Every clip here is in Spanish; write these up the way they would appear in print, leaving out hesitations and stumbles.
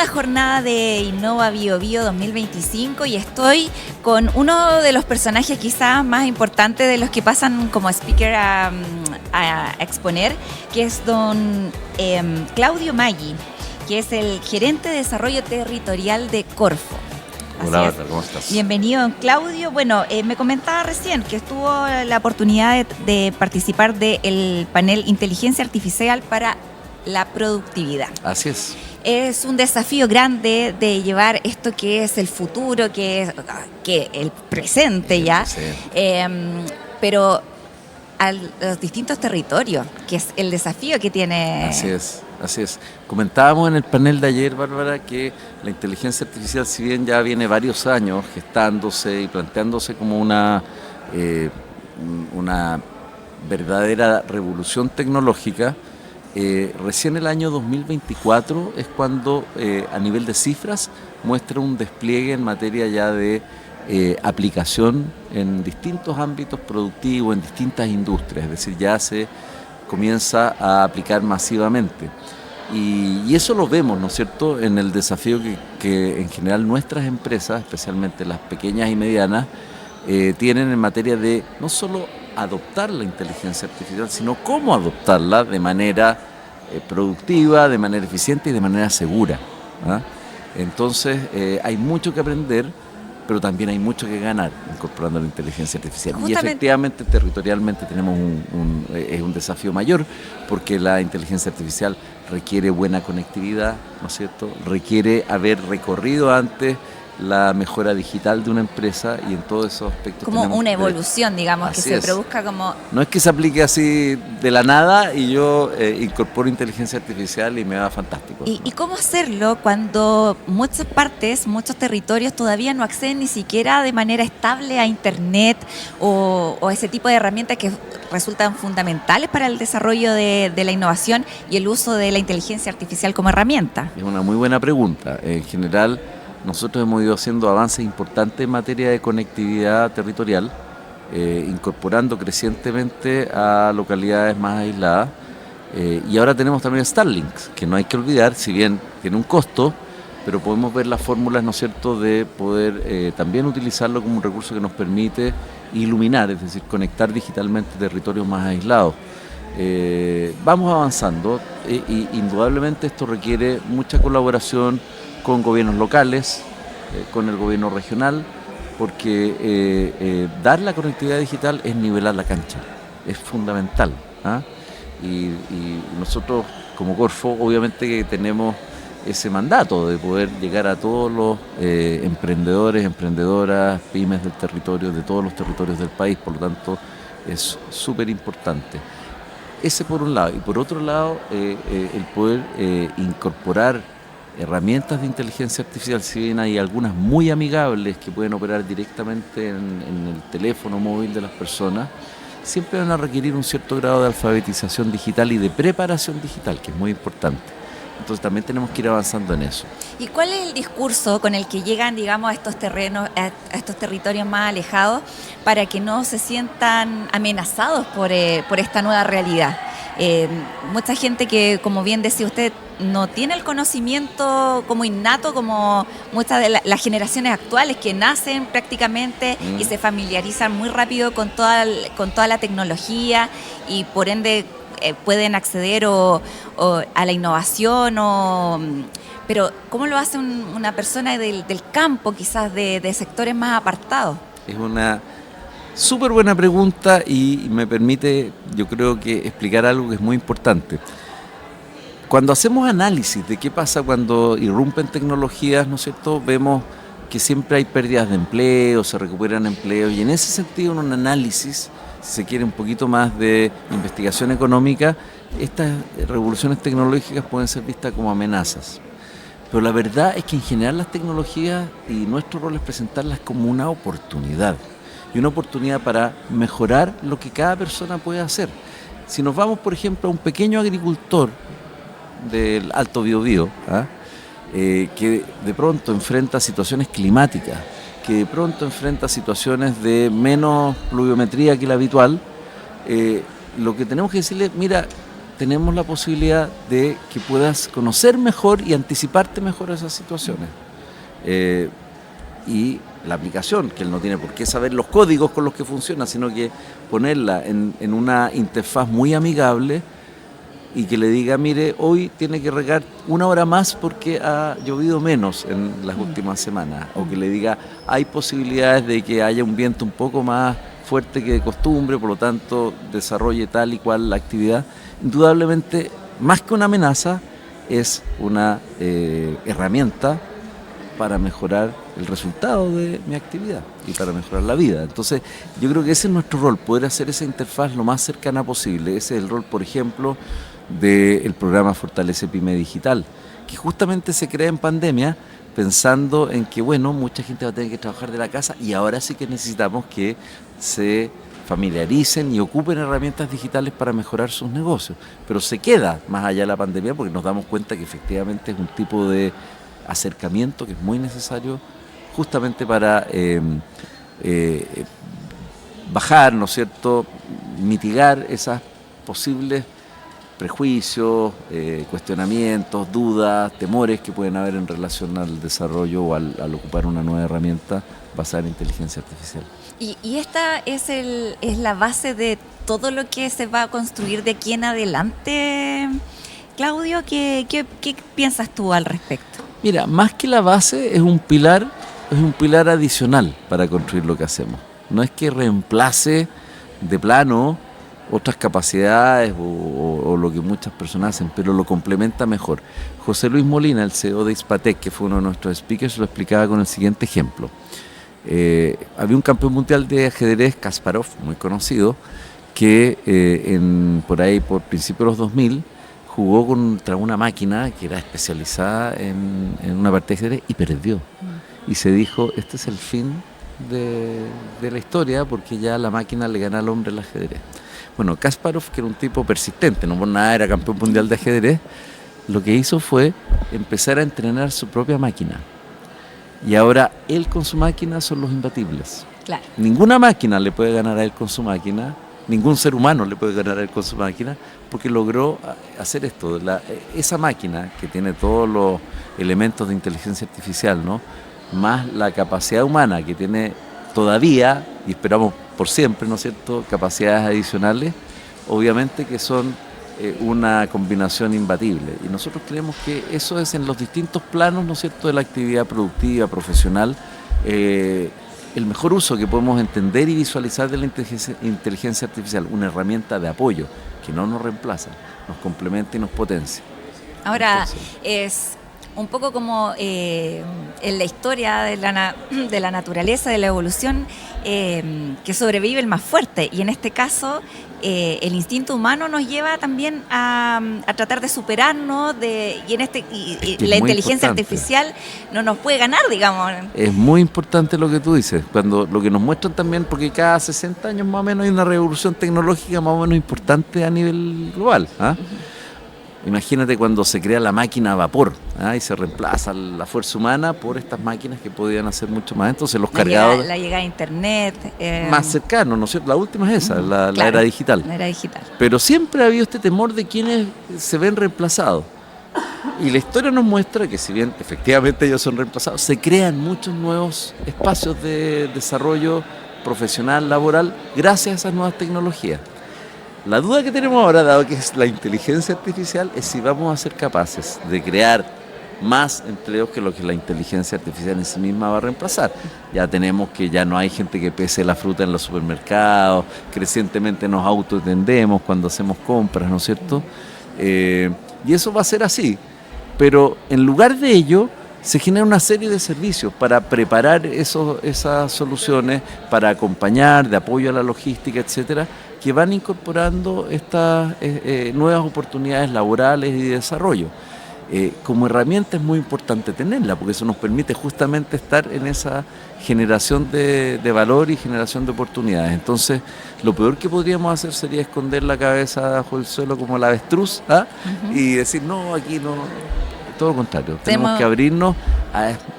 segunda jornada de Innova Bio Bio 2025 y estoy con uno de los personajes quizás más importantes de los que pasan como speaker a exponer, que es don Claudio Maggi, que es el gerente de desarrollo territorial de Corfo. Hola, Berta, ¿cómo estás? Bienvenido, don Claudio. Bueno, me comentaba recién que tuvo la oportunidad de participar del panel Inteligencia Artificial para la Productividad. Así es. Es un desafío grande de llevar esto que es el futuro, que es el presente ya, pero a los distintos territorios, que es el desafío que tiene. Así es. Comentábamos en el panel de ayer, Bárbara, que la inteligencia artificial, si bien ya viene varios años gestándose y planteándose como una verdadera revolución tecnológica, recién el año 2024 es cuando a nivel de cifras muestra un despliegue en materia ya de aplicación en distintos ámbitos productivos, en distintas industrias, es decir, ya se comienza a aplicar masivamente. Y eso lo vemos, ¿no es cierto?, en el desafío que en general nuestras empresas, especialmente las pequeñas y medianas, tienen en materia de no solo adoptar la inteligencia artificial, sino cómo adoptarla de manera productiva, de manera eficiente y de manera segura, ¿ah? Entonces hay mucho que aprender, pero también hay mucho que ganar incorporando la inteligencia artificial. Justamente. Y efectivamente, territorialmente tenemos un desafío mayor, porque la inteligencia artificial requiere buena conectividad, ¿no es cierto? Requiere haber recorrido antes la mejora digital de una empresa y en todos esos aspectos. Como una evolución, digamos, que se produzca como. No es que se aplique así de la nada y yo incorporo inteligencia artificial y me va fantástico. ¿Y cómo hacerlo cuando muchas partes, muchos territorios todavía no acceden ni siquiera de manera estable a Internet o ese tipo de herramientas que resultan fundamentales para el desarrollo de la innovación y el uso de la inteligencia artificial como herramienta? Es una muy buena pregunta. En general, nosotros hemos ido haciendo avances importantes en materia de conectividad territorial, incorporando crecientemente a localidades más aisladas. Y ahora tenemos también Starlink, que no hay que olvidar, si bien tiene un costo, pero podemos ver las fórmulas, ¿no es cierto?, de poder también utilizarlo como un recurso que nos permite iluminar, es decir, conectar digitalmente territorios más aislados. Vamos avanzando y indudablemente esto requiere mucha colaboración con gobiernos locales, con el gobierno regional, porque dar la conectividad digital es nivelar la cancha, es fundamental, ¿ah? Y nosotros como Corfo obviamente que tenemos ese mandato de poder llegar a todos los emprendedores, emprendedoras, pymes del territorio, de todos los territorios del país, por lo tanto es súper importante. Ese por un lado, y por otro lado el poder incorporar herramientas de inteligencia artificial, si bien hay algunas muy amigables que pueden operar directamente en el teléfono móvil de las personas, siempre van a requerir un cierto grado de alfabetización digital y de preparación digital, que es muy importante. Entonces también tenemos que ir avanzando en eso. ¿Y cuál es el discurso con el que llegan, digamos, a estos terrenos, a estos territorios más alejados, para que no se sientan amenazados por esta nueva realidad? Mucha gente que, como bien decía usted, no tiene el conocimiento como innato, como muchas de las generaciones actuales que nacen prácticamente y se familiarizan muy rápido con toda la tecnología y por ende pueden acceder a la innovación, pero ¿cómo lo hace una persona del campo, quizás de sectores más apartados? Es una súper buena pregunta y me permite, yo creo que, explicar algo que es muy importante. Cuando hacemos análisis de qué pasa cuando irrumpen tecnologías, ¿no es cierto?, vemos que siempre hay pérdidas de empleo, se recuperan empleos, y en ese sentido, en un análisis, si se quiere un poquito más de investigación económica, estas revoluciones tecnológicas pueden ser vistas como amenazas. Pero la verdad es que en general las tecnologías, y nuestro rol es presentarlas como una oportunidad, y una oportunidad para mejorar lo que cada persona puede hacer. Si nos vamos, por ejemplo, a un pequeño agricultor del Alto Biobío, que de pronto enfrenta situaciones climáticas, que de pronto enfrenta situaciones de menos pluviometría que la habitual, lo que tenemos que decirle, mira, tenemos la posibilidad de que puedas conocer mejor y anticiparte mejor a esas situaciones. Y la aplicación, que él no tiene por qué saber los códigos con los que funciona, sino que ponerla en una interfaz muy amigable y que le diga, mire, hoy tiene que regar 1 hora más porque ha llovido menos en las últimas semanas, o que le diga, hay posibilidades de que haya un viento un poco más fuerte que de costumbre, por lo tanto desarrolle tal y cual la actividad. Indudablemente, más que una amenaza, es una herramienta para mejorar el resultado de mi actividad y para mejorar la vida. Entonces, yo creo que ese es nuestro rol, poder hacer esa interfaz lo más cercana posible. Ese es el rol, por ejemplo, del programa Fortalece Pyme Digital, que justamente se crea en pandemia pensando en que, bueno, mucha gente va a tener que trabajar de la casa y ahora sí que necesitamos que se familiaricen y ocupen herramientas digitales para mejorar sus negocios. Pero se queda más allá de la pandemia porque nos damos cuenta que efectivamente es un tipo de acercamiento que es muy necesario justamente para bajar, ¿no es cierto?, mitigar esas posibles prejuicios, cuestionamientos, dudas, temores que pueden haber en relación al desarrollo o al ocupar una nueva herramienta basada en inteligencia artificial. Y esta es la base de todo lo que se va a construir de aquí en adelante, Claudio. ¿Qué piensas tú al respecto? Mira, más que la base es un pilar adicional para construir lo que hacemos. No es que reemplace de plano otras capacidades o lo que muchas personas hacen, pero lo complementa mejor. José Luis Molina, el CEO de Hispatec, que fue uno de nuestros speakers, lo explicaba con el siguiente ejemplo. Había un campeón mundial de ajedrez, Kasparov, muy conocido, que por principios de los 2000 jugó contra una máquina que era especializada en una partida de ajedrez y perdió. Y se dijo, este es el fin de la historia porque ya la máquina le gana al hombre el ajedrez. Bueno, Kasparov, que era un tipo persistente, no por nada era campeón mundial de ajedrez, lo que hizo fue empezar a entrenar su propia máquina. Y ahora él con su máquina son los imbatibles. Claro. Ninguna máquina le puede ganar a él con su máquina, ningún ser humano le puede ganar a él con su máquina, porque logró hacer esto. Esa máquina que tiene todos los elementos de inteligencia artificial, ¿no?, más la capacidad humana que tiene todavía, y esperamos por siempre, ¿no es cierto?, capacidades adicionales, obviamente que son una combinación imbatible. Y nosotros creemos que eso es en los distintos planos, ¿no es cierto?, de la actividad productiva, profesional, el mejor uso que podemos entender y visualizar de la inteligencia artificial, una herramienta de apoyo que no nos reemplaza, nos complementa y nos potencia. Ahora, es un poco como en la historia de la naturaleza, de la evolución, que sobrevive el más fuerte. Y en este caso, el instinto humano nos lleva también a tratar de superarnos, y la inteligencia artificial no nos puede ganar, digamos. Es muy importante lo que tú dices, cuando lo que nos muestran también, porque cada 60 años más o menos hay una revolución tecnológica más o menos importante a nivel global, ¿ah? Imagínate cuando se crea la máquina a vapor, ¿ah?, y se reemplaza la fuerza humana por estas máquinas que podían hacer mucho más. Entonces los cargadores... La llegada a Internet... más cercano, ¿no es cierto? La última es esa, la era digital. La era digital. Pero siempre ha habido este temor de quienes se ven reemplazados. Y la historia nos muestra que si bien efectivamente ellos son reemplazados, se crean muchos nuevos espacios de desarrollo profesional, laboral, gracias a esas nuevas tecnologías. La duda que tenemos ahora, dado que es la inteligencia artificial, es si vamos a ser capaces de crear más empleos que lo que la inteligencia artificial en sí misma va a reemplazar. Ya tenemos que ya no hay gente que pese la fruta en los supermercados, crecientemente nos autoatendemos cuando hacemos compras, ¿no es cierto? Y eso va a ser así, pero en lugar de ello se genera una serie de servicios para preparar esas soluciones, para acompañar, de apoyo a la logística, etcétera, que van incorporando estas nuevas oportunidades laborales y de desarrollo. Como herramienta es muy importante tenerla, porque eso nos permite justamente estar en esa generación de valor y generación de oportunidades. Entonces, lo peor que podríamos hacer sería esconder la cabeza bajo el suelo como el avestruz, ¿ah? Y decir, no, aquí no. Todo lo contrario, tenemos que abrirnos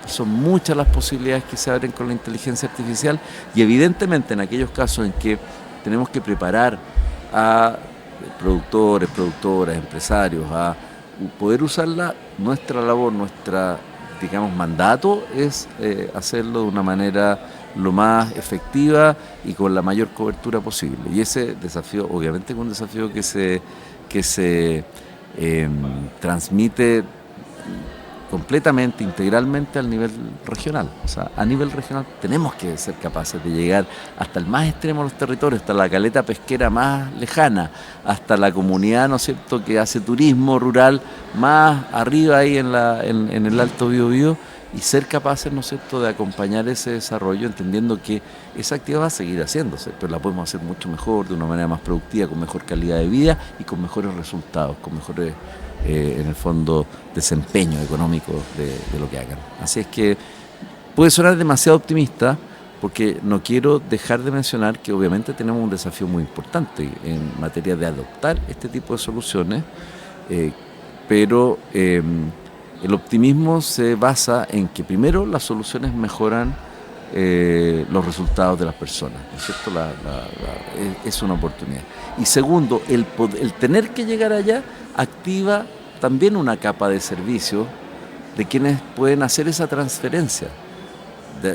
son muchas las posibilidades que se abren con la inteligencia artificial, y evidentemente en aquellos casos en que tenemos que preparar a productores, productoras, empresarios, a poder usarla. Nuestra labor, digamos, mandato es hacerlo de una manera lo más efectiva y con la mayor cobertura posible. Y ese desafío, obviamente, es un desafío que se transmite completamente, integralmente al nivel regional. O sea, a nivel regional tenemos que ser capaces de llegar hasta el más extremo de los territorios, hasta la caleta pesquera más lejana, hasta la comunidad, ¿no es cierto?, que hace turismo rural más arriba ahí en el Alto Biobío, y ser capaces, ¿no es cierto?, de acompañar ese desarrollo, entendiendo que esa actividad va a seguir haciéndose, pero la podemos hacer mucho mejor, de una manera más productiva, con mejor calidad de vida y con mejores resultados, con mejores, en el fondo, desempeño económico de lo que hagan. Así es que puede sonar demasiado optimista, porque no quiero dejar de mencionar que obviamente tenemos un desafío muy importante en materia de adoptar este tipo de soluciones, pero el optimismo se basa en que primero las soluciones mejoran los resultados de las personas, ¿no es cierto? Es una oportunidad. Y segundo, el tener que llegar allá activa también una capa de servicio de quienes pueden hacer esa transferencia,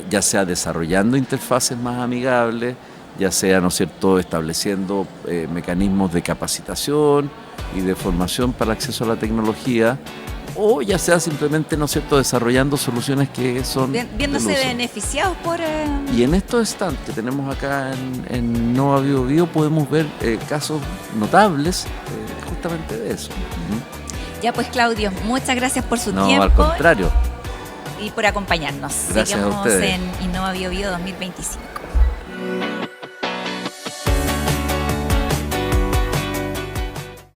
ya sea desarrollando interfaces más amigables, ya sea, ¿no es cierto?, estableciendo mecanismos de capacitación y de formación para el acceso a la tecnología, o ya sea simplemente, ¿no es cierto?, desarrollando soluciones que son viéndose beneficiados por... Y en estos stands que tenemos acá en Innova Biobío podemos ver casos notables justamente de eso. Ya pues, Claudio, muchas gracias por su tiempo. No, al contrario. Y por acompañarnos. Gracias a ustedes. Seguimos en Innova Biobío 2025.